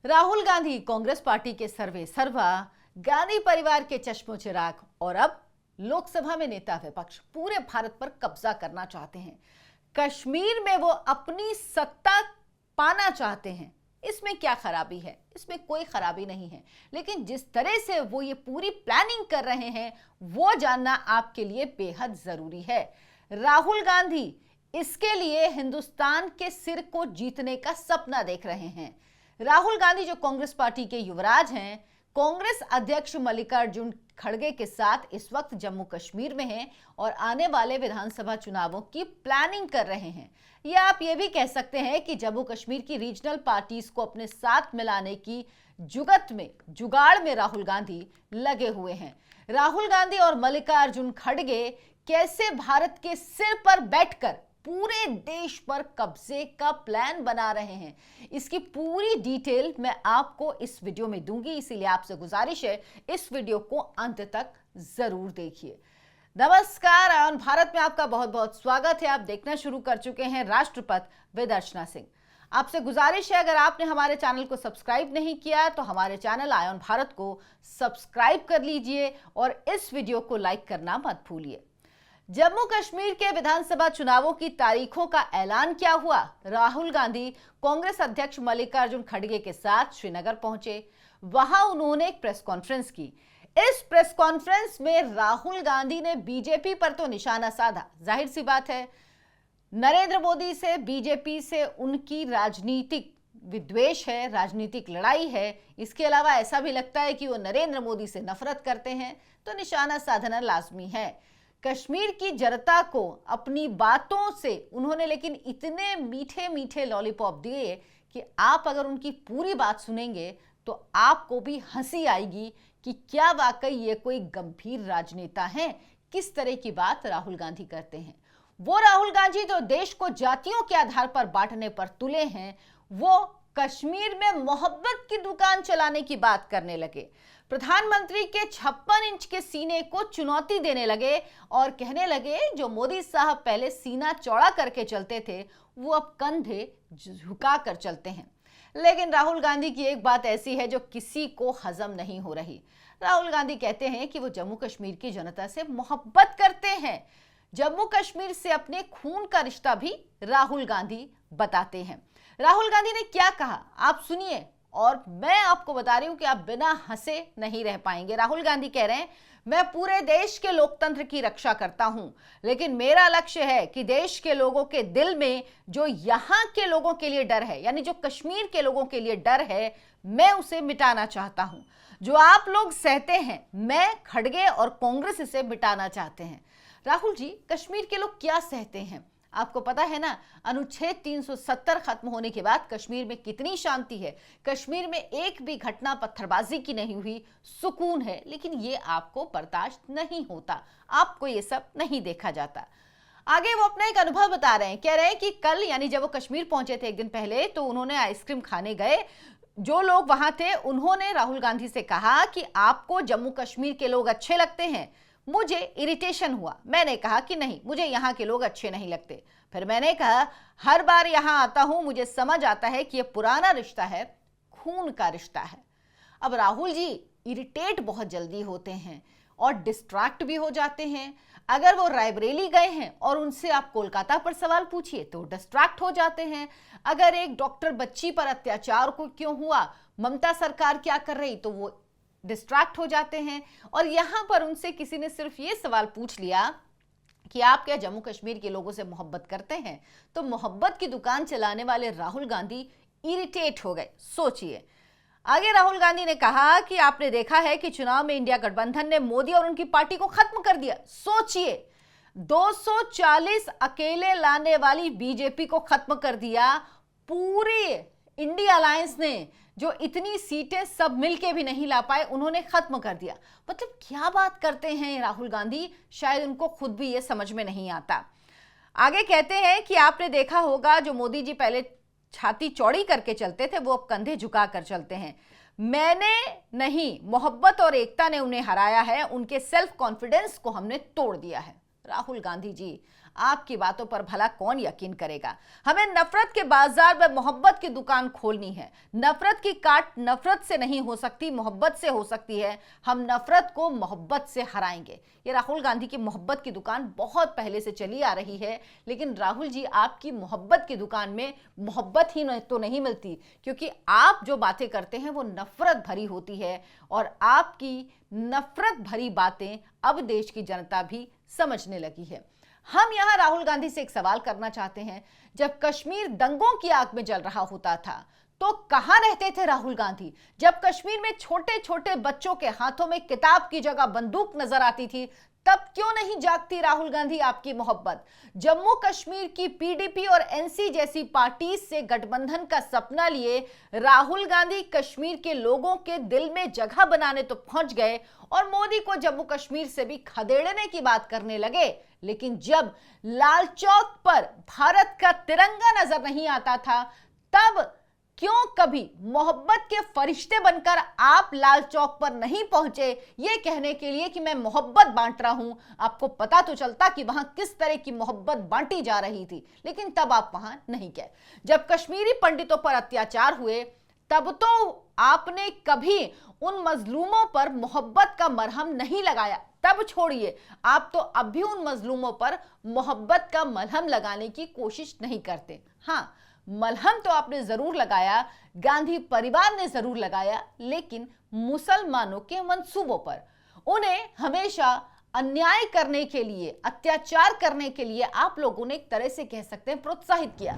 Rahul Gandhi Congress party के सर्वे सर्वा, गांधी परिवार के चश्मो चिराग और अब लोकसभा में नेता विपक्ष पूरे भारत पर कब्जा करना चाहते हैं। कश्मीर में वो अपनी सत्ता पाना चाहते हैं। इसमें क्या खराबी है? इसमें कोई खराबी नहीं है, लेकिन जिस तरह से वो ये पूरी प्लानिंग कर रहे हैं वो जानना आपके लिए बेहद जरूरी है। राहुल गांधी इसके लिए हिंदुस्तान के सिर को जीतने का सपना देख रहे हैं। राहुल गांधी जो कांग्रेस पार्टी के युवराज हैं, कांग्रेस अध्यक्ष मल्लिकार्जुन खड़गे के साथ इस वक्त जम्मू कश्मीर में हैं और आने वाले विधानसभा चुनावों की प्लानिंग कर रहे हैं। या आप ये भी कह सकते हैं कि जम्मू कश्मीर की रीजनल पार्टीज को अपने साथ मिलाने की जुगाड़ में राहुल गांधी लगे हुए हैं। राहुल गांधी और मल्लिकार्जुन खड़गे कैसे भारत के सिर पर बैठकर पूरे देश पर कब्जे का प्लान बना रहे हैं, इसकी पूरी डिटेल मैं आपको इस वीडियो में दूंगी, इसीलिए आपसे गुजारिश है इस वीडियो को अंत तक जरूर देखिए। नमस्कार, आयन भारत में आपका बहुत बहुत स्वागत है। आप देखना शुरू कर चुके हैं राष्ट्रपति विद अर्चना सिंह। आपसे गुजारिश है, अगर आपने हमारे चैनल को सब्सक्राइब नहीं किया तो हमारे चैनल आयन भारत को सब्सक्राइब कर लीजिए और इस वीडियो को लाइक करना मत भूलिए। जम्मू कश्मीर के विधानसभा चुनावों की तारीखों का ऐलान क्या हुआ? राहुल गांधी कांग्रेस अध्यक्ष मल्लिकार्जुन खड़गे के साथ श्रीनगर पहुंचे। वहां उन्होंने एक प्रेस कॉन्फ्रेंस की। इस प्रेस कॉन्फ्रेंस में राहुल गांधी ने बीजेपी पर तो निशाना साधा। जाहिर सी बात है, नरेंद्र मोदी से, बीजेपी से उनकी राजनीतिक विद्वेष है, राजनीतिक लड़ाई है। इसके अलावा ऐसा भी लगता है कि वो नरेंद्र मोदी से नफरत करते हैं, तो निशाना साधना लाजमी है। कश्मीर की जनता को अपनी बातों से उन्होंने लेकिन इतने मीठे मीठे लॉलीपॉप दिए कि आप अगर उनकी पूरी बात सुनेंगे तो आपको भी हंसी आएगी कि क्या वाकई ये कोई गंभीर राजनेता हैं। किस तरह की बात राहुल गांधी करते हैं। वो राहुल गांधी जो देश को जातियों के आधार पर बांटने पर तुले हैं, वो कश्मीर में मोहब्बत की दुकान चलाने की बात करने लगे। प्रधानमंत्री के 56 इंच के सीने को चुनौती देने लगे और कहने लगे जो मोदी साहब पहले सीना चौड़ा करके चलते थे वो अब कंधे झुका कर चलते हैं। लेकिन राहुल गांधी की एक बात ऐसी है जो किसी को हजम नहीं हो रही। राहुल गांधी कहते हैं कि वो जम्मू कश्मीर की जनता से मोहब्बत करते हैं। जम्मू कश्मीर से अपने खून का रिश्ता भी राहुल गांधी बताते हैं। राहुल गांधी ने क्या कहा आप सुनिए, और मैं आपको बता रही हूं कि आप बिना हंसे नहीं रह पाएंगे। राहुल गांधी कह रहे हैं, मैं पूरे देश के लोकतंत्र की रक्षा करता हूं, लेकिन मेरा लक्ष्य है कि देश के लोगों के दिल में जो यहां के लोगों के लिए डर है, यानी जो कश्मीर के लोगों के लिए डर है, मैं उसे मिटाना चाहता हूं। जो आप लोग सहते हैं, मैं, खड़गे और कांग्रेस इसे मिटाना चाहते हैं। राहुल जी, कश्मीर के लोग क्या सहते हैं आपको पता है ना? अनुच्छेद 370 खत्म होने के बाद कश्मीर में कितनी शांति है। कश्मीर में एक भी घटना पत्थरबाजी की नहीं हुई, सुकून है। लेकिन ये आपको बर्दाश्त नहीं होता, आपको ये सब नहीं देखा जाता। आगे वो अपना एक अनुभव बता रहे हैं। कह रहे हैं कि कल, यानी जब वो कश्मीर पहुंचे थे एक दिन पहले, तो उन्होंने आइसक्रीम खाने गए। जो लोग वहां थे उन्होंने राहुल गांधी से कहा कि आपको जम्मू कश्मीर के लोग अच्छे लगते हैं। मुझे इरिटेशन हुआ। मैंने कहा कि नहीं, मुझे यहाँ के लोग अच्छे नहीं लगते। फिर मैंने कहा हर बार यहाँ आता हूं, मुझे समझ आता है कि ये पुराना रिश्ता है, खून का रिश्ता है। अब राहुल जी इरिटेट बहुत जल्दी होते हैं और डिस्ट्रैक्ट भी हो जाते हैं। अगर वो रायबरेली गए हैं और उनसे आप कोलकाता पर सवाल पूछिए तो डिस्ट्रैक्ट हो जाते हैं। अगर एक डॉक्टर बच्ची पर अत्याचार को क्यों हुआ, ममता सरकार क्या कर रही, तो वो डिस्ट्रैक्ट हो जाते हैं। और यहां पर उनसे किसी ने सिर्फ ये सवाल पूछ लिया कि आप क्या जम्मू कश्मीर के लोगों से मोहब्बत करते हैं, तो मोहब्बत की दुकान चलाने वाले राहुल गांधी इरिटेट हो गए। सोचिए, आगे राहुल गांधी ने कहा कि आपने देखा है कि चुनाव में इंडिया गठबंधन ने मोदी और उनकी पार्टी को खत्म कर दिया। सोचिए, 240 अकेले लाने वाली बीजेपी को खत्म कर दिया। पूरे इंडिया अलायंस ने जो इतनी सीटें सब मिलके भी नहीं ला पाए, उन्होंने खत्म कर दिया। मतलब क्या बात करते हैं राहुल गांधी, शायद उनको खुद भी ये समझ में नहीं आता। आगे कहते हैं कि आपने देखा होगा जो मोदी जी पहले छाती चौड़ी करके चलते थे, वो अब कंधे झुका कर चलते हैं। मैंने नहीं, मोहब्बत और एकता ने उन्हें हराया है। उनके सेल्फ कॉन्फिडेंस को हमने तोड़ दिया है। राहुल गांधी जी, आपकी बातों पर भला कौन यकीन करेगा। हमें नफरत के बाजार में मोहब्बत की दुकान खोलनी है। नफरत की काट नफरत से नहीं हो सकती, मोहब्बत से हो सकती है। हम नफरत को मोहब्बत से हराएंगे। ये राहुल गांधी की मोहब्बत की दुकान बहुत पहले से चली आ रही है, लेकिन राहुल जी आपकी मोहब्बत की दुकान में मोहब्बत ही तो नहीं मिलती, क्योंकि आप जो बातें करते हैं वो नफरत भरी होती है और आपकी नफरत भरी बातें अब देश की जनता भी समझने लगी है। हम यहां राहुल गांधी से एक सवाल करना चाहते हैं, जब कश्मीर दंगों की आग में जल रहा होता था तो कहां रहते थे राहुल गांधी? जब कश्मीर में छोटे छोटे बच्चों के हाथों में किताब की जगह बंदूक नजर आती थी, तब क्यों नहीं जागती राहुल गांधी आपकी मोहब्बत? जम्मू कश्मीर की पीडीपी और एनसी जैसी पार्टी से गठबंधन का सपना लिए राहुल गांधी कश्मीर के लोगों के दिल में जगह बनाने तो पहुंच गए और मोदी को जम्मू कश्मीर से भी खदेड़ने की बात करने लगे। लेकिन जब लाल चौक पर भारत का तिरंगा नजर नहीं आता था, तब क्यों कभी मोहब्बत के फरिश्ते बनकर आप लाल चौक पर नहीं पहुंचे ये कहने के लिए कि मैं मोहब्बत बांट रहा हूं? आपको पता तो चलता कि वहां किस तरह की मोहब्बत बांटी जा रही थी, लेकिन तब आप वहां नहीं गए। जब कश्मीरी पंडितों पर अत्याचार हुए, तब तो आपने कभी उन मजलूमों पर मोहब्बत का मरहम नहीं लगाया। तब छोड़िए, आप तो अब भी उन मजलूमों पर मोहब्बत का मलहम लगाने की कोशिश नहीं करते। हाँ, मलहम तो आपने जरूर लगाया, गांधी परिवार ने जरूर लगाया, लेकिन मुसलमानों के मंसूबों पर। उन्हें हमेशा अन्याय करने के लिए, अत्याचार करने के लिए आप लोगों ने एक तरह से कह सकते हैं प्रोत्साहित किया।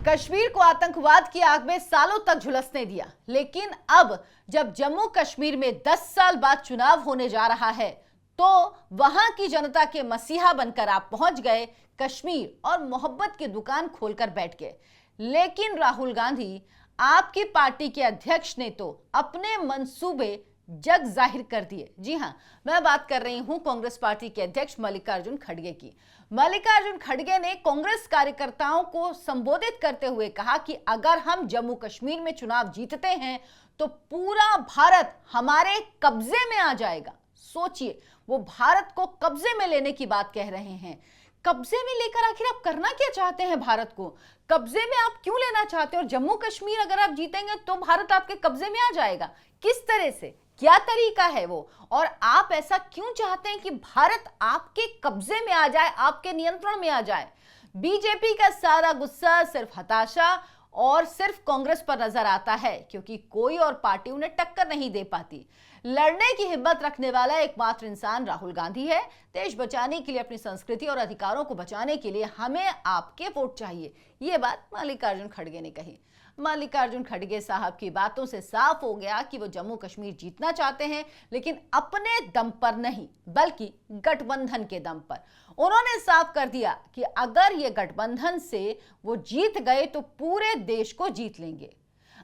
कश्मीर को आतंकवाद की आग में सालों तक झुलसने दिया, लेकिन अब जब जम्मू कश्मीर में 10 साल बाद चुनाव होने जा रहा है, तो वहां की जनता के मसीहा बनकर आप पहुंच गए कश्मीर और मोहब्बत की दुकान खोलकर बैठ गए। लेकिन राहुल गांधी, आपकी पार्टी के अध्यक्ष ने तो अपने मंसूबे जग जाहिर कर दिए। जी हां, मैं बात कर रही हूं कांग्रेस पार्टी के अध्यक्ष मल्लिकार्जुन खड़गे की। मल्लिकार्जुन खड़गे ने कांग्रेस कार्यकर्ताओं को संबोधित करते हुए कहा कि अगर हम जम्मू कश्मीर में चुनाव जीतते हैं तो पूरा भारत हमारे कब्जे में आ जाएगा। सोचिए, वो भारत को कब्जे में लेने की बात कह रहे हैं। कब्जे में लेकर आखिर आप करना क्या चाहते हैं? भारत को कब्जे में आप क्यों लेना चाहते हैं? और जम्मू कश्मीर अगर आप जीतेंगे तो भारत आपके कब्जे में आ जाएगा। किस तरह से, क्या तरीका है वो? और आप ऐसा क्यों चाहते हैं कि भारत आपके कब्जे में आ जाए, आपके नियंत्रण में आ जाए? बीजेपी का सारा गुस्सा सिर्फ हताशा और सिर्फ कांग्रेस पर नजर आता है, क्योंकि कोई और पार्टी उन्हें टक्कर नहीं दे पाती। लड़ने की हिम्मत रखने वाला एकमात्र इंसान राहुल गांधी है। देश बचाने के लिए, अपनी संस्कृति और अधिकारों को बचाने के लिए हमें आपके वोट चाहिए, ये बात मल्लिकार्जुन खड़गे ने कही। मल्लिकार्जुन खड़गे साहब की बातों से साफ हो गया कि वो जम्मू कश्मीर जीतना चाहते हैं, लेकिन अपने दम पर नहीं, बल्कि गठबंधन के दम पर। उन्होंने साफ कर दिया कि अगर ये गठबंधन से वो जीत गए तो पूरे देश को जीत लेंगे।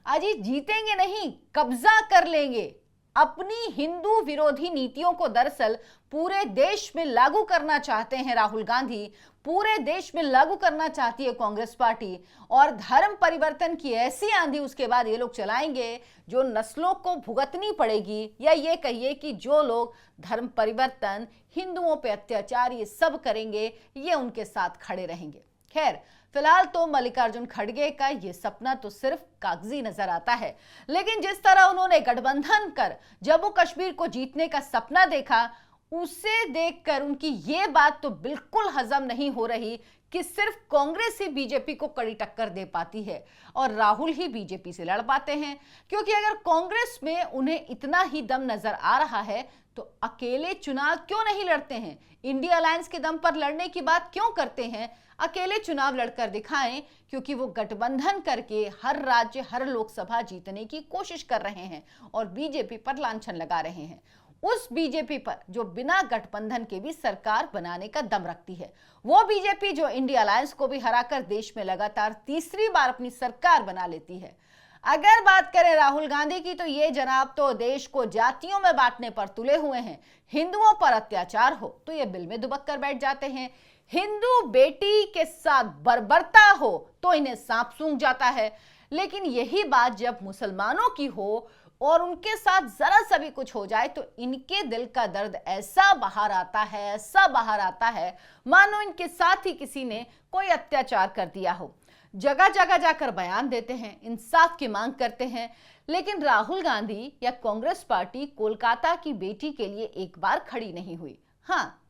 अजी, जीतेंगे नहीं, कब्जा कर लेंगे। अपनी हिंदू विरोधी नीतियों को दरअसल पूरे देश में लागू करना चाहते हैं राहुल गांधी, पूरे देश में लागू करना चाहती है कांग्रेस पार्टी, और धर्म परिवर्तन की ऐसी आंधी उसके बाद ये लोग चलाएंगे जो नस्लों को भुगतनी पड़ेगी, या ये कहिए कि जो लोग धर्म परिवर्तन, हिंदुओं पे अत्याचार ये सब करेंगे, ये उनके साथ खड़े रहेंगे। खैर, फिलहाल तो मल्लिकार्जुन खड़गे का ये सपना तो सिर्फ कागजी नजर आता है, लेकिन जिस तरह उन्होंने गठबंधन कर जम्मू कश्मीर को जीतने का सपना देखा, उसे देखकर उनकी ये बात तो बिल्कुल हजम नहीं हो रही कि सिर्फ कांग्रेस ही बीजेपी को कड़ी टक्कर दे पाती है और राहुल ही बीजेपी से लड़ पाते हैं। क्योंकि अगर कांग्रेस में उन्हें इतना ही दम नजर आ रहा है तो अकेले चुनाव क्यों नहीं लड़ते हैं? इंडिया अलायंस के दम पर लड़ने की बात क्यों करते हैं? अकेले चुनाव लड़कर दिखाएं, क्योंकि वो गठबंधन करके हर राज्य, हर लोकसभा जीतने की कोशिश कर रहे हैं और बीजेपी पर लांछन लगा रहे हैं। उस बीजेपी पर जो बिना गठबंधन के भी सरकार बनाने का दम रखती है, वो बीजेपी जो इंडिया अलायंस को भी हराकर देश में लगातार तीसरी बार अपनी सरकार बना लेती है। अगर बात करें राहुल गांधी की, तो ये जनाब तो देश को जातियों में बांटने पर तुले हुए हैं। हिंदुओं पर अत्याचार हो तो ये बिल में दुबक कर बैठ जाते हैं, हिंदू बेटी के साथ बर्बरता हो तो इन्हें सांप सूंघ जाता है। लेकिन यही बात जब मुसलमानों की हो, और उनके साथ जरा सा भी कुछ हो जाए तो इनके दिल का दर्द ऐसा बाहर आता है, ऐसा बाहर आता है मानो इनके साथ ही किसी ने कोई अत्याचार कर दिया हो। जगह जगह जाकर बयान देते हैं, इंसाफ की मांग करते हैं, लेकिन राहुल गांधी या कांग्रेस पार्टी कोलकाता की बेटी के लिए एक बार खड़ी नहीं हुई। हाँ,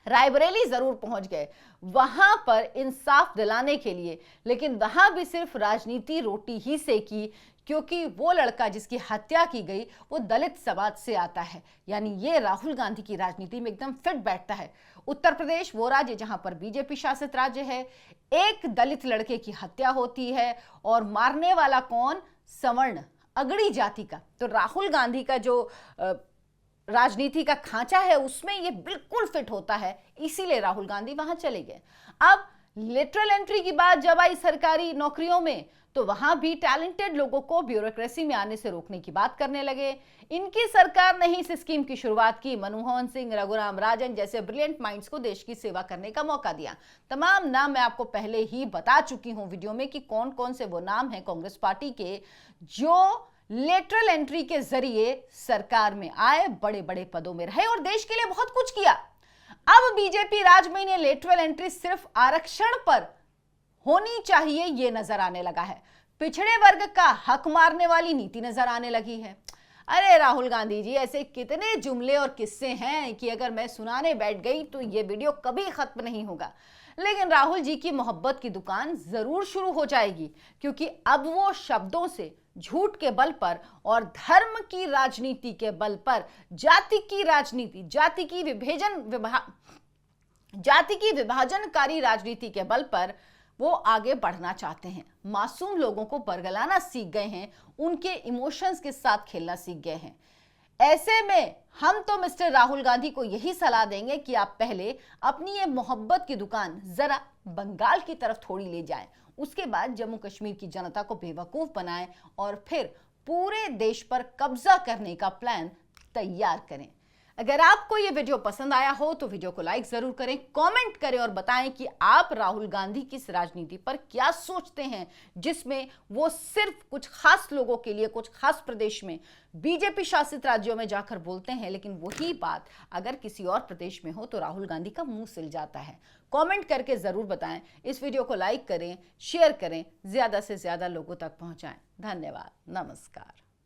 रायबरेली जरूर पहुंच गए वहां पर इंसाफ दिलाने के लिए, लेकिन वहां भी सिर्फ राजनीति रोटी ही से की, क्योंकि वो लड़का जिसकी हत्या की गई वो दलित समाज से आता है। यानी ये राहुल गांधी की राजनीति में एकदम फिट बैठता है। उत्तर प्रदेश वो राज्य जहां पर बीजेपी शासित राज्य है, एक दलित लड़के की हत्या होती है और मारने वाला कौन? सवर्ण अगड़ी जाति का। तो राहुल गांधी का जो राजनीति का खांचा है उसमें ये बिल्कुल फिट होता है, इसीलिए राहुल गांधी वहां चले गए। अब लेटरल एंट्री की बात जब आई सरकारी नौकरियों में, तो वहां भी टैलेंटेड लोगों को ब्यूरोक्रेसी में आने से रोकने की बात करने लगे। इनकी सरकार ने ही इस स्कीम की शुरुआत की। मनमोहन सिंह, रघुराम राजन जैसे ब्रिलियंट माइंड्स को देश की सेवा करने का मौका दिया। तमाम नाम मैं आपको पहले ही बता चुकी हूं वीडियो में कि कौन कौन से वो नाम हैं कांग्रेस पार्टी के जो लेटरल एंट्री के जरिए सरकार में आए, बड़े बड़े पदों में रहे और देश के लिए बहुत कुछ किया। अब बीजेपी राज में इन्हें लेटरल एंट्री सिर्फ आरक्षण पर होनी चाहिए ये नजर आने लगा है। पिछड़े वर्ग का हक मारने वाली नीति नजर आने लगी है। अरे राहुल गांधी जी, ऐसे कितने जुमले और किस्से हैं कि अगर मैं सुनाने बैठ गई तो ये वीडियो कभी खत्म नहीं होगा। लेकिन राहुल जी की मोहब्बत की दुकान जरूर शुरू हो जाएगी, क्योंकि अब वो शब्दों से, झूठ के बल पर और धर्म की राजनीति के बल पर, जाति की राजनीति, जाति की विभाजनकारी राजनीति के बल पर वो आगे बढ़ना चाहते हैं। मासूम लोगों को बरगलाना सीख गए हैं, उनके इमोशंस के साथ खेलना सीख गए हैं। ऐसे में हम तो मिस्टर राहुल गांधी को यही सलाह देंगे कि आप पहले अपनी ये मोहब्बत की दुकान जरा बंगाल की तरफ थोड़ी ले जाएं, उसके बाद जम्मू कश्मीर की जनता को बेवकूफ बनाएं और फिर पूरे देश पर कब्जा करने का प्लान तैयार करें। अगर आपको ये वीडियो पसंद आया हो तो वीडियो को लाइक जरूर करें, कमेंट करें और बताएं कि आप राहुल गांधी की इस राजनीति पर क्या सोचते हैं, जिसमें वो सिर्फ कुछ खास लोगों के लिए, कुछ खास प्रदेश में, बीजेपी शासित राज्यों में जाकर बोलते हैं, लेकिन वही बात अगर किसी और प्रदेश में हो तो राहुल गांधी का मुंह सिल जाता है। कमेंट करके जरूर बताएं। इस वीडियो को लाइक करें, शेयर करें, ज्यादा से ज्यादा लोगों तक पहुंचाएं। धन्यवाद, नमस्कार।